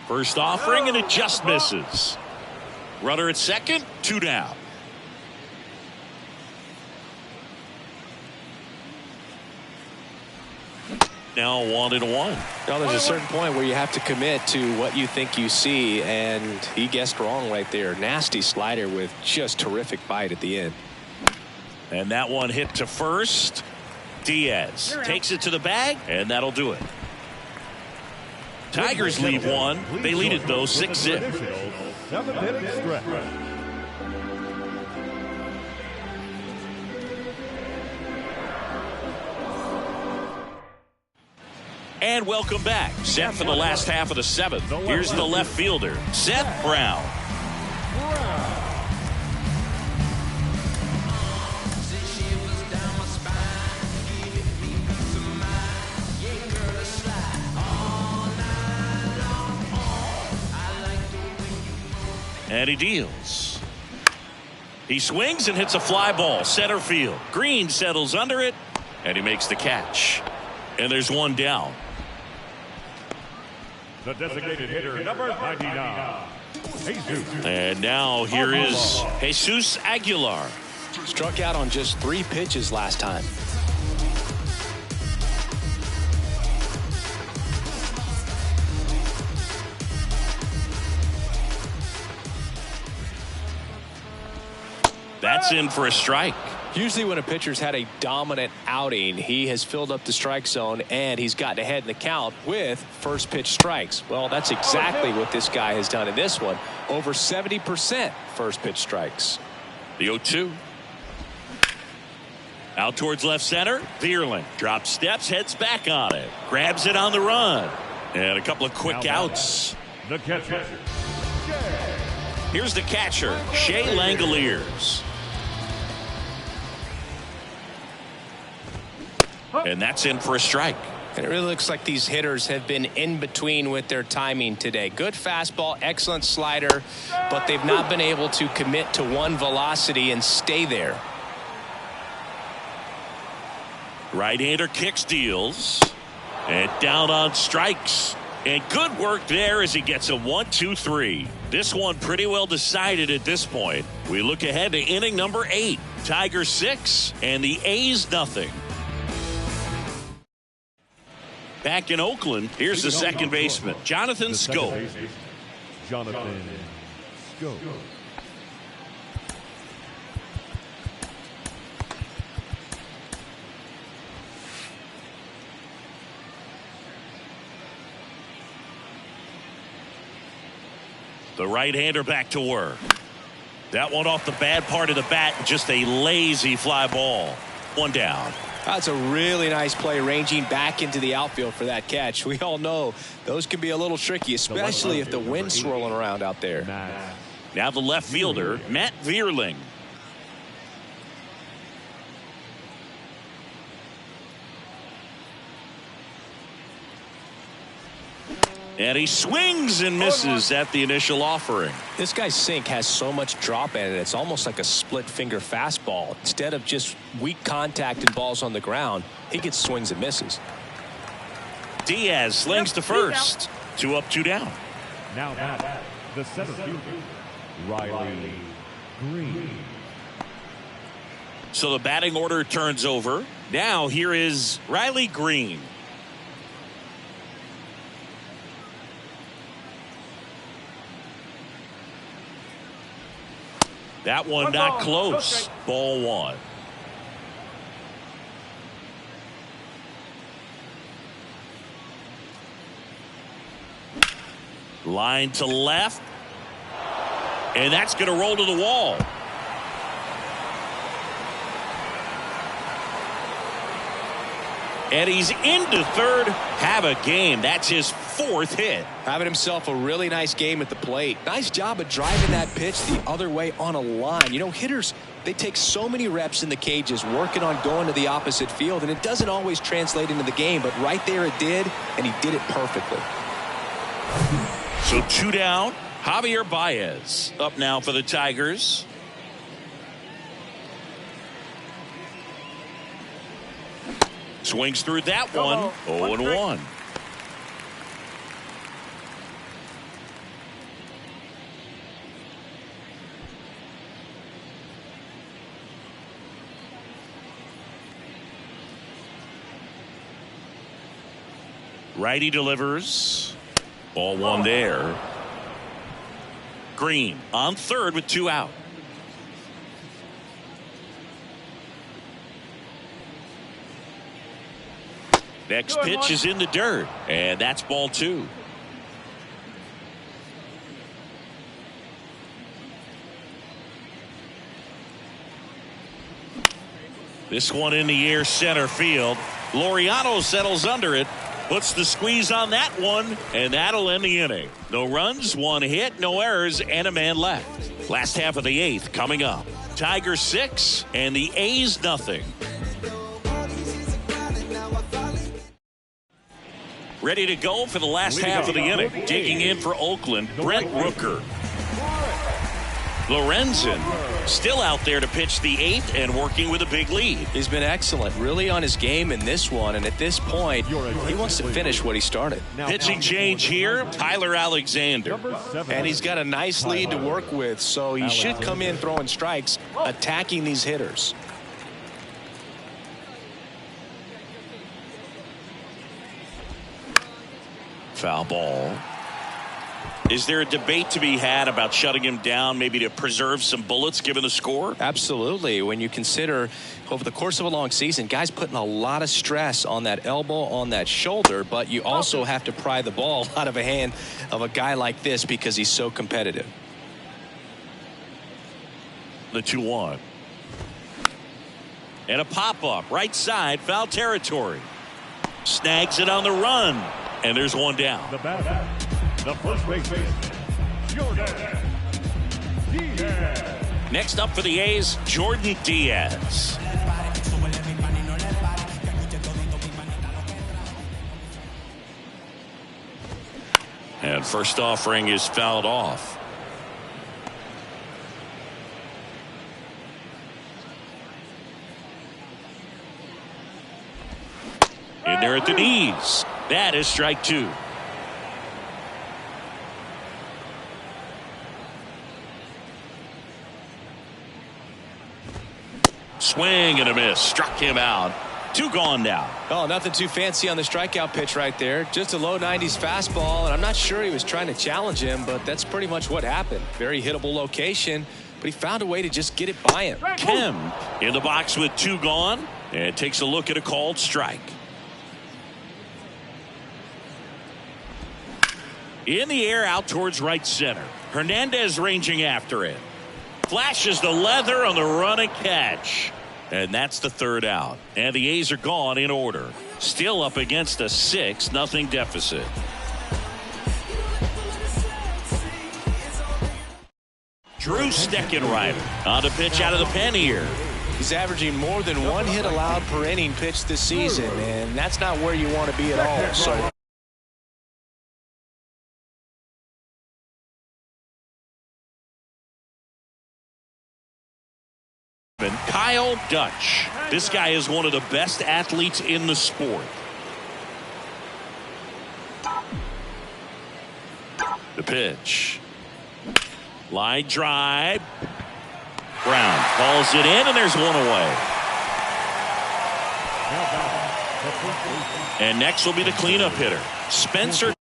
First offering, and it just misses. Runner at second, 2 down. Now 1-1. Well, there's a certain point where you have to commit to what you think you see, and he guessed wrong right there. Nasty slider with just terrific bite at the end. And that one hit to first. Diaz takes it to the bag, and that'll do it. Tigers leave 1. They lead it though 6-0. 7-inning stretch. And welcome back. Set for the last half of the seventh. Here's the left fielder, Seth Brown. And he deals. He swings and hits a fly ball, center field. Green settles under it, and he makes the catch. And there's one down. The designated hitter, number 99, Jesus. And now here is Jesus Aguilar. Struck out on just 3 pitches last time. That's in for a strike. Usually when a pitcher's had a dominant outing, he has filled up the strike zone and he's gotten ahead in the count with first pitch strikes. Well, that's exactly what this guy has done in this one. Over 70% first pitch strikes. The 0-2. Out towards left center. Vierling drops steps, heads back on it. Grabs it on the run. And a couple of quick outs. The catcher. Here's the catcher, Shea Langoliers. And that's in for a strike. And it really looks like these hitters have been in between with their timing today. Good fastball, excellent slider, but they've not been able to commit to one velocity and stay there. Right-hander kicks, deals, and down on strikes. And good work there as he gets a 1-2-3. This one pretty well decided at this point. We look ahead to inning number 8. Tigers 6 and the A's nothing. Back in Oakland, here's the second baseman, Jonathan Schoop. Jonathan Schoop. The right-hander back to work. That one off the bad part of the bat, just a lazy fly ball. One down. That's a really nice play, ranging back into the outfield for that catch. We all know those can be a little tricky, especially if the wind's swirling around out there. Now the left fielder, Matt Vierling. And he swings and misses at the initial offering. This guy's sink has so much drop in it, it's almost like a split finger fastball. Instead of just weak contact and balls on the ground, he gets swings and misses. Diaz slings to first. 2 up, 2 down. Now back, the center fielder, Riley Green. So the batting order turns over. Now here is Riley Green. That one not close. Ball 1. Line to left. And that's going to roll to the wall. And he's into third. Have a game. That's his 4th hit. Having himself a really nice game at the plate. Nice job of driving that pitch the other way on a line. You know, hitters, they take so many reps in the cages working on going to the opposite field, and it doesn't always translate into the game, but right there it did, and he did it perfectly. So 2 down. Javier Baez up now for the Tigers. Swings through that one. 0-1. Righty delivers. Ball 1 there. Green on third with 2 out. Next pitch is in the dirt, and that's ball 2. This one in the air, center field. Laureano settles under it, Puts the squeeze on that one, and that'll end the inning. No runs, 1 hit, no errors, and a man left. Last half of the 8th coming up. Tigers 6 and the A's nothing. Ready to go for the last half of the inning. Digging in for Oakland, Brent Rooker. Lorenzen still out there to pitch the 8th and working with a big lead. He's been excellent, really on his game in this one, and at this point, he wants to finish what he started. Pitching change here, Tyler Alexander. And he's got a nice lead to work with, so he should come in throwing strikes, attacking these hitters. Foul ball. Is there a debate to be had about shutting him down, maybe to preserve some bullets given the score? Absolutely. When you consider over the course of a long season, guys putting a lot of stress on that elbow, on that shoulder, but you also have to pry the ball out of a hand of a guy like this because he's so competitive. The 2-1. And a pop-up, right side, foul territory. Snags it on the run, and there's one down. The batter, the first baseman, Jordan Diaz. Next up for the A's, Jordan Diaz. And first offering is fouled off. In there at the knees. That is strike 2. Swing and a miss. Struck him out. 2 gone now. Oh, nothing too fancy on the strikeout pitch right there. Just a low 90s fastball, and I'm not sure he was trying to challenge him, but that's pretty much what happened. Very hittable location, but he found a way to just get it by him. Kemp in the box with 2 gone, and takes a look at a called strike. In the air out towards right center. Hernandez ranging after it. Flashes the leather on the run and catch. And that's the 3rd out. And the A's are gone in order. Still up against a 6-0 deficit. Drew Steckenrider on the pitch out of the pen here. He's averaging more than 1 hit allowed per inning pitched this season, and that's not where you want to be at all. So Kyle Dutch. This guy is one of the best athletes in the sport. The pitch. Line drive. Brown calls it in, and there's one away. And next will be the cleanup hitter, Spencer.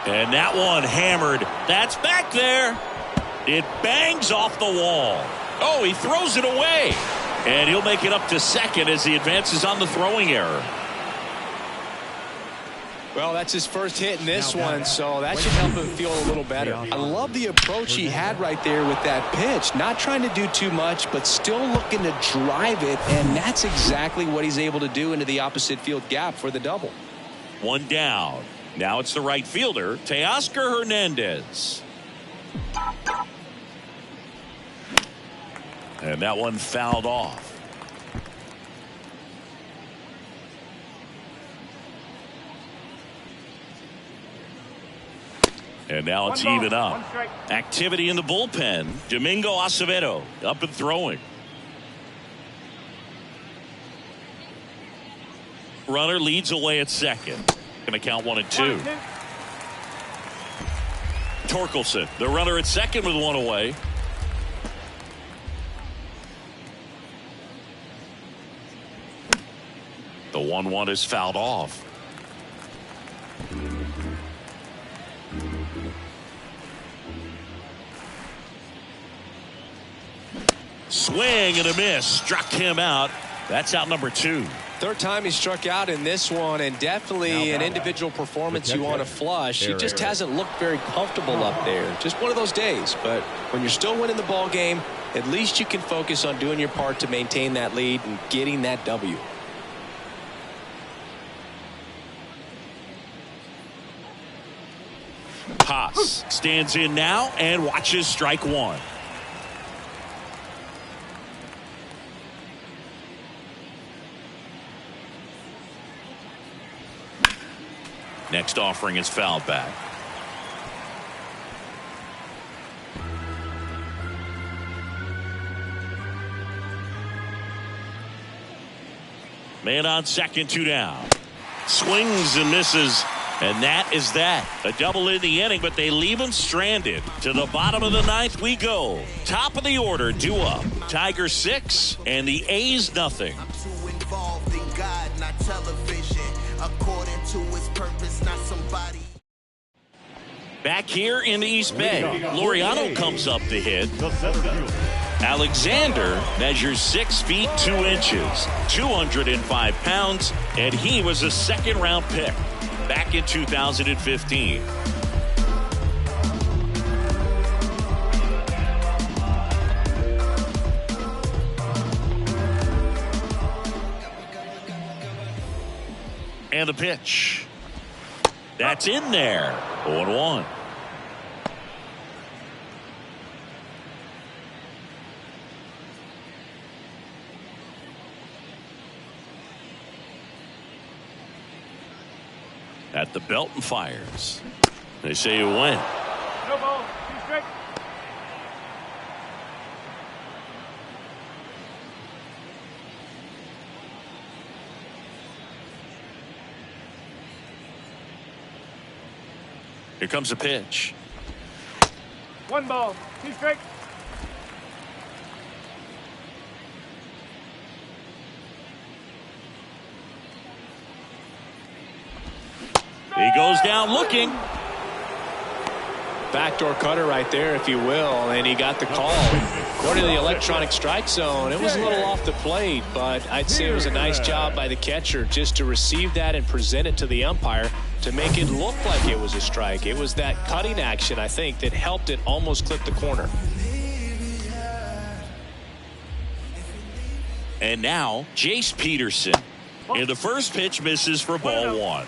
And that one hammered. That's back there. It bangs off the wall. Oh, he throws it away. And he'll make it up to second as he advances on the throwing error. Well, that's his first hit in this one, so that should help him feel a little better. I love the approach he had right there with that pitch. Not trying to do too much, but still looking to drive it, and that's exactly what he's able to do into the opposite field gap for the double. 1 down. Now it's the right fielder, Teoscar Hernandez. And that one fouled off. And now it's even up. Activity in the bullpen. Domingo Acevedo up and throwing. Runner leads away at second. Going to count 1 and 2. Torkelson, the runner at second with 1 away. The 1-1 is fouled off. Swing and a miss. Struck him out. That's out number 2. Third time he struck out in this one, and definitely an individual performance you want to flush. He just hasn't looked very comfortable up there. Just one of those days. But when you're still winning the ball game, at least you can focus on doing your part to maintain that lead and getting that W. Haas stands in now and watches strike one. Next offering is fouled back. Man on second, 2 down. Swings and misses. And that is that. A double in the inning, but they leave him stranded. To the bottom of the ninth we go. Top of the order, due up. Tigers 6 and the A's nothing. I'm too involved in God, not television. According to his purpose, not somebody. Back here in the East Bay, Laureano comes up to hit. The center fielder. Alexander measures 6 feet 2 inches, 205 pounds, and he was a second-round pick back in 2015. And the pitch. That's in there. 0-1. At the belt and fires. They say you win. No ball. 2 strike. Here comes a pitch. 1 ball. 2 strike. He goes down looking. Backdoor cutter right there, if you will, and he got the call. According to the electronic strike zone, it was a little off the plate, but I'd say it was a nice job by the catcher just to receive that and present it to the umpire to make it look like it was a strike. It was that cutting action, I think, that helped it almost clip the corner. And now, Jace Peterson. And the first pitch misses for ball 1.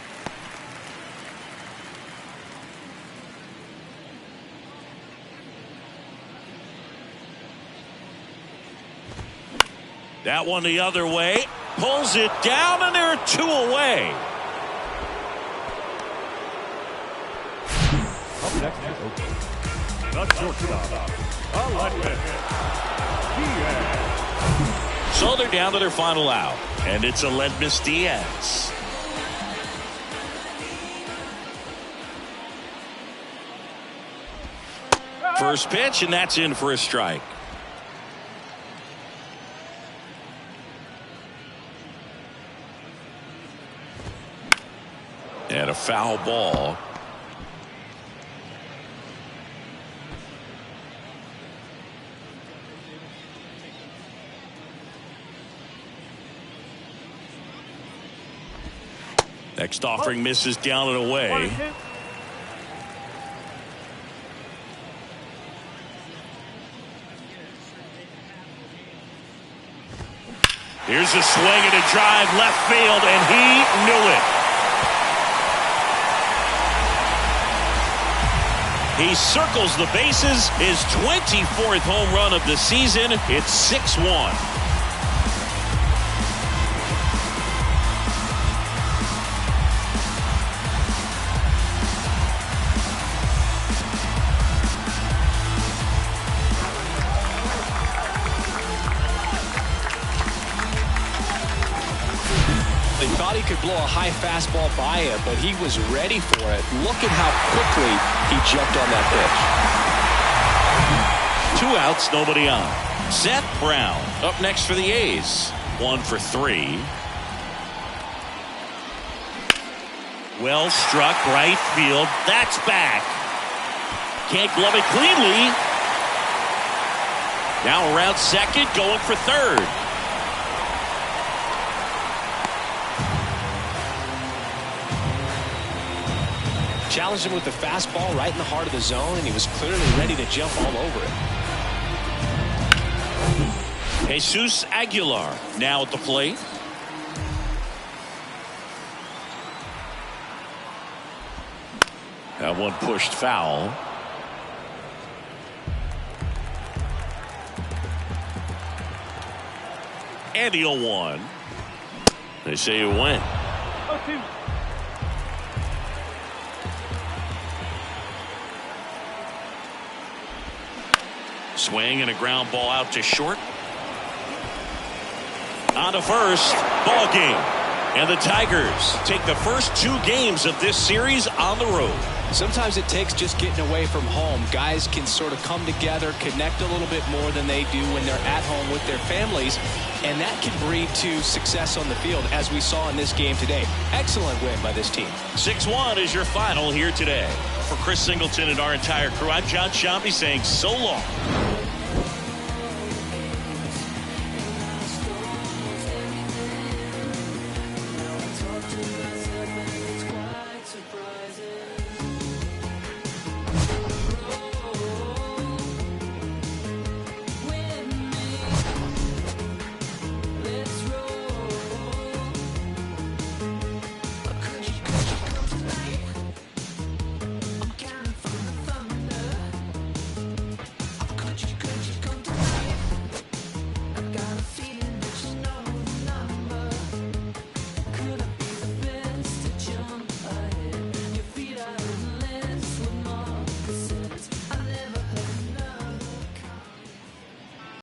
That one the other way. Pulls it down, and there are 2 away. Up next is Oakland. The shortstop, Alexis Diaz. So they're down to their final out. And it's Aledmys Diaz. First pitch, and that's in for a strike. And a foul ball. Next offering misses down and away. 1 and 2. Here's a swing and a drive left field, and he knew it. He circles the bases, his 24th home run of the season. It's 6-1. They thought he could blow a high fastball by him, but he was ready for it. Look at how quickly he jumped on that pitch. 2 outs, nobody on. Seth Brown up next for the A's. 1 for 3. Well struck right field. That's back. Can't glove it cleanly. Now around second, going for third. Challenged him with the fastball right in the heart of the zone, and he was clearly ready to jump all over it. Jesus Aguilar now at the plate. That one pushed foul. And the 0-1. They say it went. 0-2. Swing and a ground ball out to short. On to first. Ball game. And the Tigers take the first 2 games of this series on the road. Sometimes it takes just getting away from home. Guys can sort of come together, connect a little bit more than they do when they're at home with their families, and that can breed to success on the field, as we saw in this game today. Excellent win by this team. 6-1 is your final here today. For Chris Singleton and our entire crew, I'm John Sciambi saying so long.